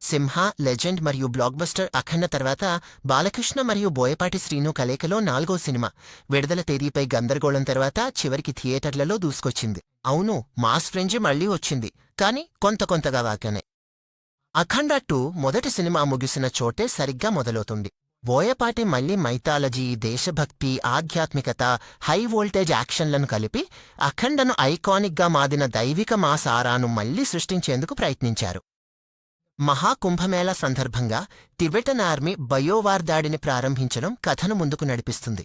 సింహ, legend మరియు blockbuster అఖండ తర్వాత బాలకృష్ణ మరియు బోయపాటి శ్రీను కలయికలో 4వ సినిమా. విడుదల తేదీపై గందరగోళం తర్వాత చివరికి థియేటర్లలో దూసుకొచ్చింది. అవును, మాస్ ఫ్రెంజి మళ్లీ వచ్చింది, కానీ కొంతగా వాకనే. అఖండ 2 మొదటి సినిమా ముగిసిన చోటే సరిగ్గా మొదలవుతుంది. బోయపాటి మళ్లీ మైథాలజీ, దేశభక్తి, ఆధ్యాత్మికత, హై వోల్టేజ్ యాక్షన్లను కలిపి అఖండను ఐకానిక్గా మాదిన దైవిక మాస్ ఆరాను మళ్లీ సృష్టించేందుకు ప్రయత్నించారు. మహాకుంభమేళా సందర్భంగా టిబెటన్ ఆర్మీ బయోవార్ దాడిని ప్రారంభించడం కథను ముందుకు నడిపిస్తుంది.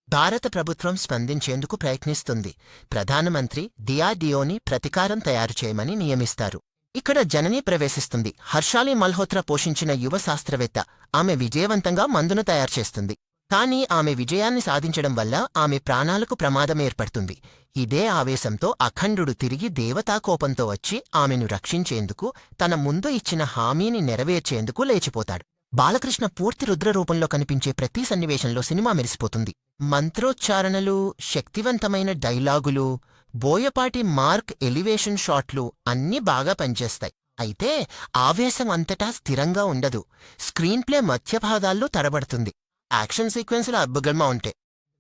భారత ప్రభుత్వం స్పందించేందుకు ప్రయత్నిస్తుంది. ప్రధానమంత్రి డిఆర్డీఓని ప్రతీకారం తయారు చేయమని నియమిస్తారు. ఇక్కడ జనని ప్రవేశిస్తుంది. హర్షాలి మల్హోత్రా పోషించిన యువ శాస్త్రవేత్త. ఆమె విజయవంతంగా మందును తయారుచేస్తుంది. కానీ ఆమె విజయాన్ని సాధించడం వల్ల ఆమె ప్రాణాలకు ప్రమాదం ఏర్పడుతుంది. ఇదే ఆవేశంతో అఖండుడు తిరిగి దేవతాకోపంతో వచ్చి ఆమెను రక్షించేందుకు, తన ముందు ఇచ్చిన హామీని నెరవేర్చేందుకు లేచిపోతాడు. బాలకృష్ణ పూర్తి రుద్రరూపంలో కనిపించే ప్రతి సన్నివేశంలో సినిమా మెరిసిపోతుంది. మంత్రోచ్చారణలు, శక్తివంతమైన డైలాగులు, బోయపాటి మార్క్ ఎలివేషన్ షాట్లు అన్నీ బాగా పనిచేస్తాయి. అయితే ఆవేశం అంతటా స్థిరంగా ఉండదు. స్క్రీన్ప్లే మధ్యభాగాల్లో తడబడుతుంది. యాక్షన్ సీక్వెన్సులు అద్భుతంగా ఉంటాయి.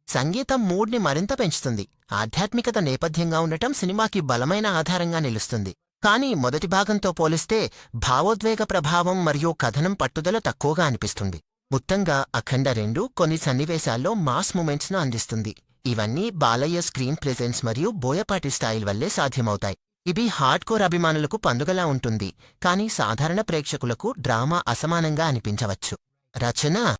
సంగీతం మూడ్ని మరింత పెంచుతుంది. ఆధ్యాత్మికత నేపథ్యంగా ఉండటం సినిమాకి బలమైన ఆధారంగా నిలుస్తుంది. కానీ మొదటి భాగంతో పోలిస్తే భావోద్వేగ ప్రభావం మరియు కథనం పట్టుదల తక్కువగా అనిపిస్తుంది. మొత్తంగా అఖండ 2 కొన్ని సన్నివేశాల్లో మాస్ మూమెంట్స్ను అందిస్తుంది. ఇవన్నీ బాలయ్య స్క్రీన్ ప్రెజెన్స్ మరియు బోయపాటి స్టైల్ వల్లే సాధ్యమవుతాయి. ఇవి హార్డ్కోర్ అభిమానులకు పండుగలా ఉంటుంది, కానీ సాధారణ ప్రేక్షకులకు డ్రామా అసమానంగా అనిపించవచ్చు. రచన